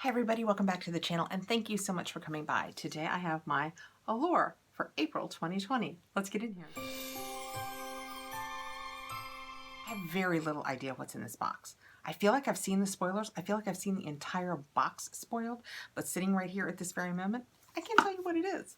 Hi everybody, welcome back to the channel and thank you so much for coming by. Today I have my Allure for April 2020. Let's get in here. I have very little idea what's in this box. I feel like I've seen the spoilers. I feel like I've seen the entire box spoiled, but sitting right here at this very moment, I can't tell you what it is.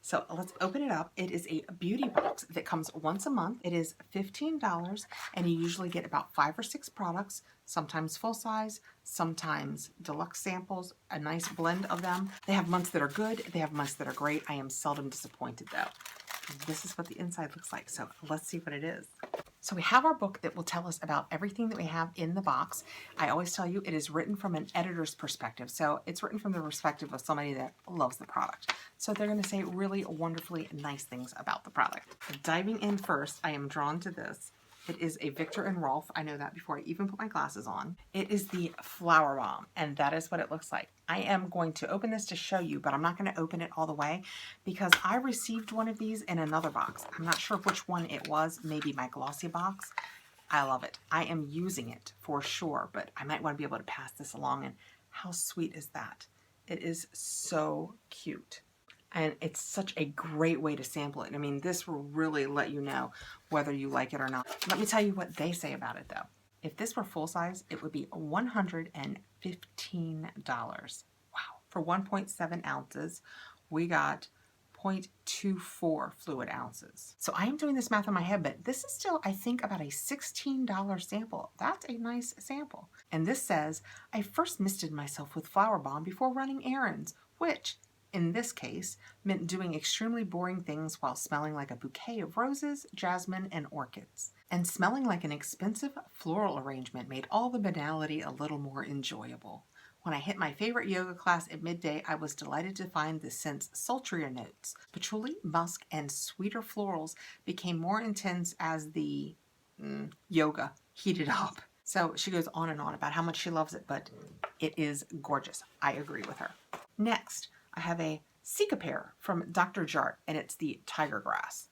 So let's open it up. It is a beauty box that comes once a month. It is $15 and you usually get about 5 or 6 products, sometimes full size, sometimes deluxe samples, a nice blend of them. They have months that are good, they have months that are great. I am seldom disappointed though. This is what the inside looks like, so let's see what it is. So we have our book that will tell us about everything that we have in the box. I always tell you it is written from an editor's perspective. So it's written from the perspective of somebody that loves the product. So they're going to say really wonderfully nice things about the product. Diving in first, I am drawn to this. It is a Viktor and Rolf. I know that before I even put my glasses on. It is the Flower Bomb, and that is what it looks like. I am going to open this to show you, but I'm not going to open it all the way because I received one of these in another box. I'm not sure which one it was, maybe my Glossy Box. I love it. I am using it for sure, but I might want to be able to pass this along, and how sweet is that? It is so cute. And it's such a great way to sample it. I mean, this will really let you know whether you like it or not. Let me tell you what they say about it though. If this were full size, it would be $115. Wow. For 1.7 ounces, we got 0.24 fluid ounces. So I am doing this math in my head, but this is still, I think, about a $16 sample. That's a nice sample. And this says, I first misted myself with Flower Bomb before running errands, which in this case, meant doing extremely boring things while smelling like a bouquet of roses, jasmine, and orchids. And smelling like an expensive floral arrangement made all the banality a little more enjoyable. When I hit my favorite yoga class at midday, I was delighted to find the scent's sultrier notes. Patchouli, musk, and sweeter florals became more intense as the yoga heated up. So she goes on and on about how much she loves it, but it is gorgeous. I agree with her. Next, I have a Cicapair from Dr. Jart, and it's the Tiger Grass.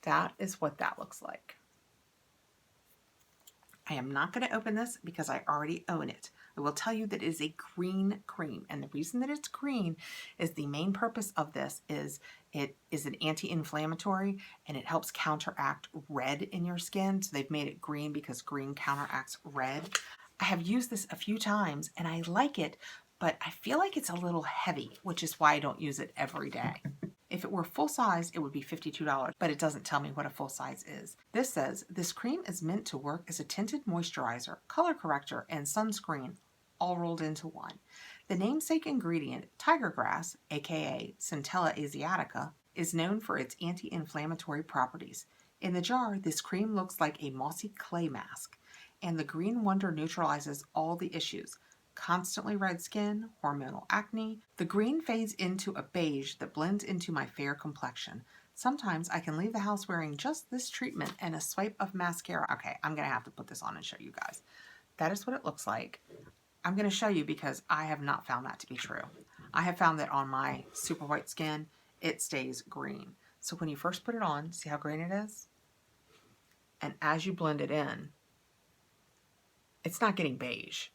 That is what that looks like. I am not going to open this because I already own it. I will tell you that it is a green cream, and the reason that it's green is the main purpose of this is it is an anti-inflammatory and it helps counteract red in your skin. So they've made it green because green counteracts red. I have used this a few times and I like it, but I feel like it's a little heavy, which is why I don't use it every day. If it were full size, it would be $52, but it doesn't tell me what a full size is. This says, this cream is meant to work as a tinted moisturizer, color corrector, and sunscreen, all rolled into one. The namesake ingredient, tiger grass, aka Centella asiatica, is known for its anti-inflammatory properties. In the jar, this cream looks like a mossy clay mask, and the green wonder neutralizes all the issues. Constantly red skin, hormonal acne. The green fades into a beige that blends into my fair complexion. Sometimes I can leave the house wearing just this treatment and a swipe of mascara. Okay, I'm going to have to put this on and show you guys. That is what it looks like. I'm going to show you because I have not found that to be true. I have found that on my super white skin, it stays green. So when you first put it on, see how green it is? And as you blend it in, it's not getting beige.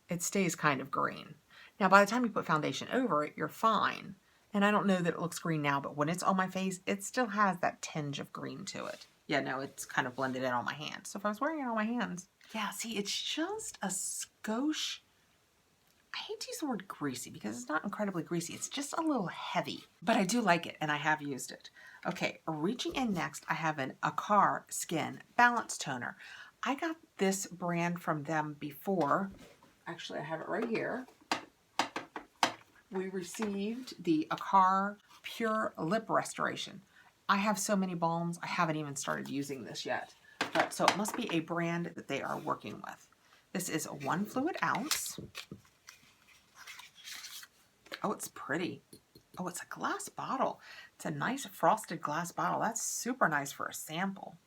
It stays kind of green. Now, by the time you put foundation over it, you're fine. And I don't know that it looks green now, but when it's on my face, it still has that tinge of green to it. Yeah, no, it's kind of blended in on my hands. So if I was wearing it on my hands, yeah, see, it's just a skosh. I hate to use the word greasy because it's not incredibly greasy. It's just a little heavy, but I do like it and I have used it. Okay, reaching in next, I have an Allure Skin Balance Toner. I got this brand from them before. Actually, I have it right here. We received the Allure Pure Lip Restoration. I have so many balms, I haven't even started using this yet. But so it must be a brand that they are working with. This is 1 fluid ounce. Oh, it's pretty. Oh, it's a glass bottle. It's a nice frosted glass bottle. That's super nice for a sample.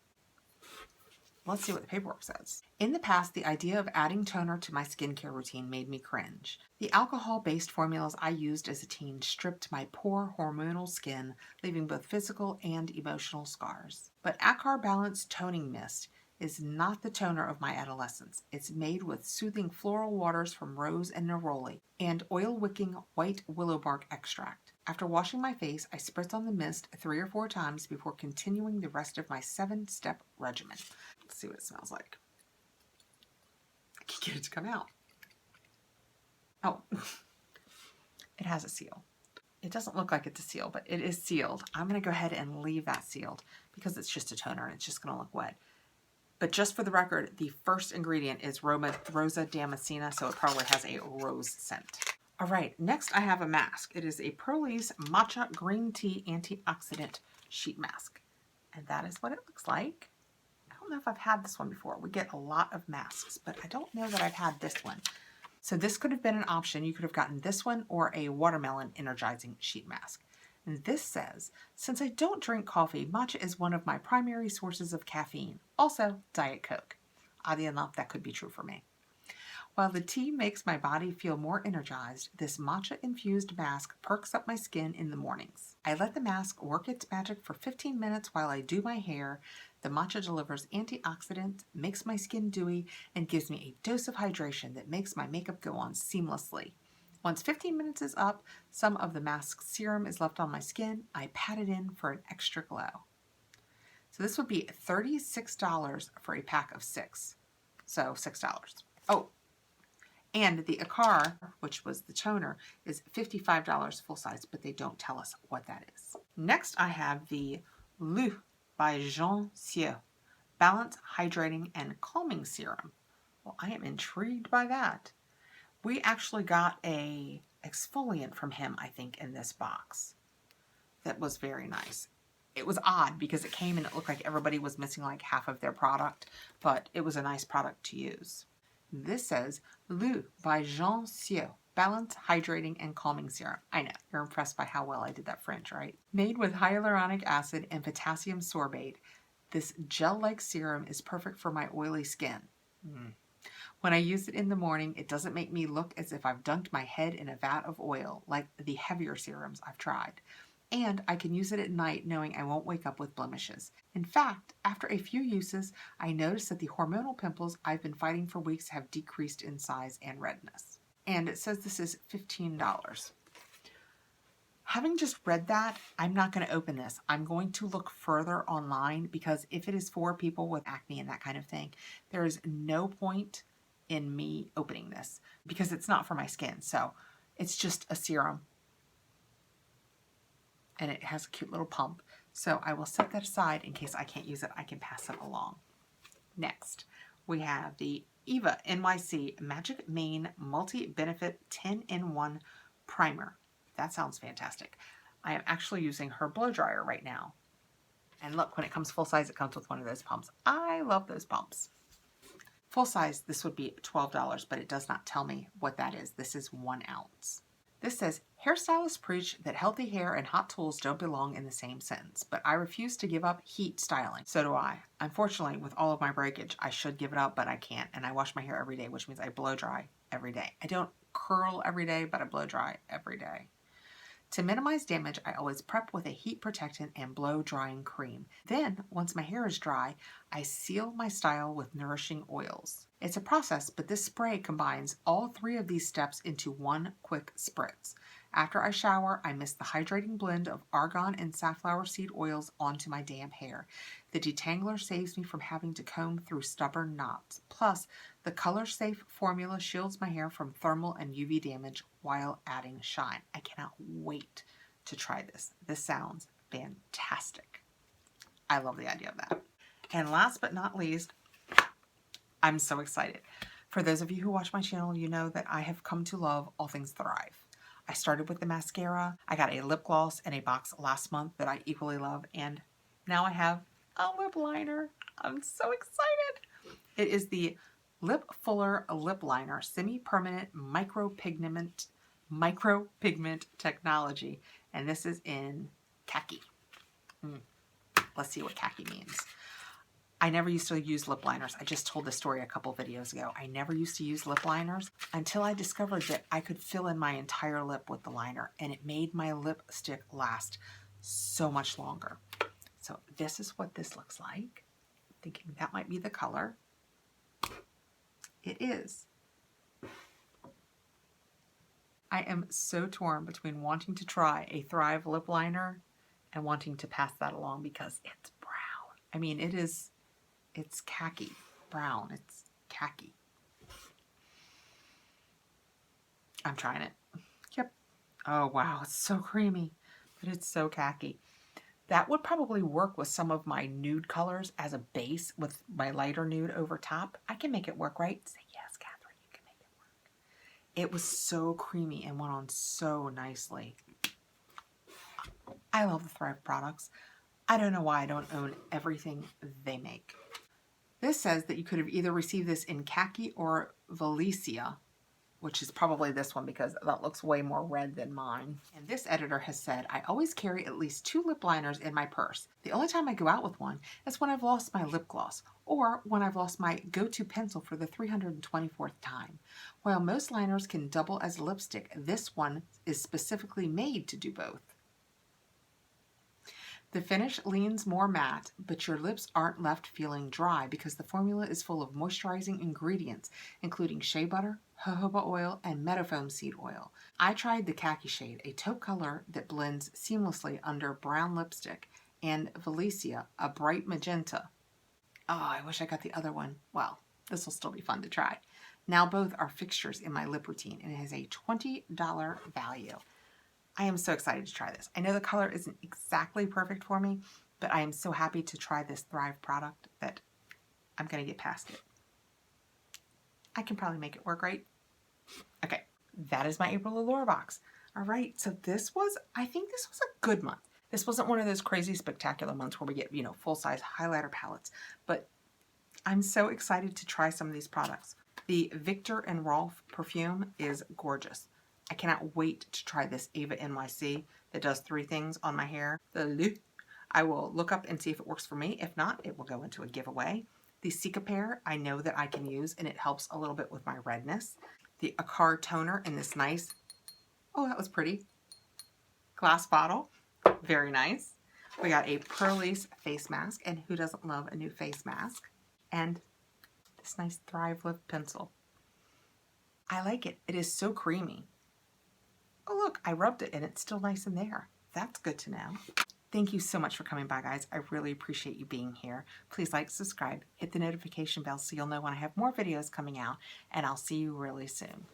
Let's see what the paperwork says. In the past, the idea of adding toner to my skincare routine made me cringe. The alcohol-based formulas I used as a teen stripped my poor hormonal skin, leaving both physical and emotional scars. But Allure Balance Toning Mist is not the toner of my adolescence. It's made with soothing floral waters from rose and neroli and oil-wicking white willow bark extract. After washing my face, I spritz on the mist 3 or 4 times before continuing the rest of my 7-step regimen. Let's see what it smells like. I can get it to come out. Oh, it has a seal. It doesn't look like it's a seal, but it is sealed. I'm going to go ahead and leave that sealed because it's just a toner and it's just going to look wet. But just for the record, the first ingredient is Rosa Damascena, so it probably has a rose scent. All right, next I have a mask. It is a Pearlies Matcha Green Tea Antioxidant Sheet Mask. And that is what it looks like. I don't know if I've had this one before. We get a lot of masks, but I don't know that I've had this one. So this could have been an option. You could have gotten this one or a watermelon energizing sheet mask. And this says, since I don't drink coffee, matcha is one of my primary sources of caffeine. Also, Diet Coke. Oddly enough, that could be true for me. While the tea makes my body feel more energized, this matcha-infused mask perks up my skin in the mornings. I let the mask work its magic for 15 minutes while I do my hair. The matcha delivers antioxidants, makes my skin dewy, and gives me a dose of hydration that makes my makeup go on seamlessly. Once 15 minutes is up, some of the mask's serum is left on my skin. I pat it in for an extra glow. So this would be $36 for a pack of 6. So $6. Oh, and the Akar, which was the toner, is $55 full size, but they don't tell us what that is. Next, I have the Allure by Jean Sieu Balance, Hydrating, and Calming Serum. Well, I am intrigued by that. We actually got a exfoliant from him, I think, in this box. That was very nice. It was odd because it came and it looked like everybody was missing like half of their product, but it was a nice product to use. This says Allure by Jean Sieu Balance, Hydrating, and Calming Serum. I know, you're impressed by how well I did that French, right? Made with hyaluronic acid and potassium sorbate, this gel-like serum is perfect for my oily skin. When I use it in the morning, it doesn't make me look as if I've dunked my head in a vat of oil, like the heavier serums I've tried. And I can use it at night knowing I won't wake up with blemishes. In fact, after a few uses, I noticed that the hormonal pimples I've been fighting for weeks have decreased in size and redness. And it says this is $15. Having just read that, I'm not going to open this. I'm going to look further online because if it is for people with acne and that kind of thing, there is no point in me opening this because it's not for my skin. So it's just a serum and it has a cute little pump. So I will set that aside in case I can't use it. I can pass it along. Next, we have the Eva NYC Magic Mane Multi-Benefit 10-in-1 Primer. That sounds fantastic. I am actually using her blow dryer right now. And look, when it comes full size, it comes with one of those pumps. I love those pumps. Full size, this would be $12, but it does not tell me what that is. This is 1 ounce. This says, hairstylists preach that healthy hair and hot tools don't belong in the same sentence, but I refuse to give up heat styling. So do I. Unfortunately, with all of my breakage, I should give it up, but I can't. And I wash my hair every day, which means I blow dry every day. I don't curl every day, but I blow dry every day. To minimize damage, I always prep with a heat protectant and blow drying cream. Then, once my hair is dry, I seal my style with nourishing oils. It's a process, but this spray combines all 3 of these steps into one quick spritz. After I shower, I mist the hydrating blend of argan and safflower seed oils onto my damp hair. The detangler saves me from having to comb through stubborn knots. Plus, the color-safe formula shields my hair from thermal and UV damage while adding shine. I cannot wait to try this. This sounds fantastic. I love the idea of that. And last but not least, I'm so excited. For those of you who watch my channel, you know that I have come to love all things Thrive. I started with the mascara. I got a lip gloss in a box last month that I equally love. And now I have a lip liner. I'm so excited. It is the Lip Fuller Lip Liner Semi-Permanent Micropigment Technology. And this is in khaki. Let's see what khaki means. I never used to use lip liners. I just told this story a couple videos ago. I never used to use lip liners until I discovered that I could fill in my entire lip with the liner, and it made my lipstick last so much longer. So this is what this looks like. thinking that might be the color. It is. I am so torn between wanting to try a Thrive lip liner and wanting to pass that along because it's brown. I mean, it's khaki brown. It's khaki. I'm trying it. Yep. Oh, wow. It's so creamy, but it's so khaki. That would probably work with some of my nude colors as a base with my lighter nude over top. I can make it work, right? Say yes, Catherine, you can make it work. It was so creamy and went on so nicely. I love the Thrive products. I don't know why I don't own everything they make. This says that you could have either received this in khaki or Valencia, which is probably this one because that looks way more red than mine. And this editor has said, I always carry at least 2 lip liners in my purse. The only time I go out with one is when I've lost my lip gloss or when I've lost my go-to pencil for the 324th time. While most liners can double as lipstick, this one is specifically made to do both. The finish leans more matte, but your lips aren't left feeling dry because the formula is full of moisturizing ingredients, including shea butter, jojoba oil, and meadowfoam seed oil. I tried the khaki shade, a taupe color that blends seamlessly under brown lipstick, and Valencia, a bright magenta. Oh, I wish I got the other one. Well, this will still be fun to try. Now both are fixtures in my lip routine, and it has a $20 value. I am so excited to try this. I know the color isn't exactly perfect for me, but I am so happy to try this Thrive product that I'm going to get past it. I can probably make it work, right? Okay, that is my April Allure box. All right, so I think this was a good month. This wasn't one of those crazy spectacular months where we get, full-size highlighter palettes, but I'm so excited to try some of these products. The Viktor and Rolf perfume is gorgeous. I cannot wait to try this Ava NYC that does 3 things on my hair. I will look up and see if it works for me. If not, it will go into a giveaway. The Cicapair, I know that I can use, and it helps a little bit with my redness. The Akar toner in this nice, oh, that was pretty, glass bottle. Very nice. We got a Pearlies face mask, and who doesn't love a new face mask? And this nice Thrive Lift pencil. I like it. It is so creamy. Oh, look, I rubbed it and it's still nice in there. That's good to know. Thank you so much for coming by, guys. I really appreciate you being here. Please like, subscribe, hit the notification bell so you'll know when I have more videos coming out, and I'll see you really soon.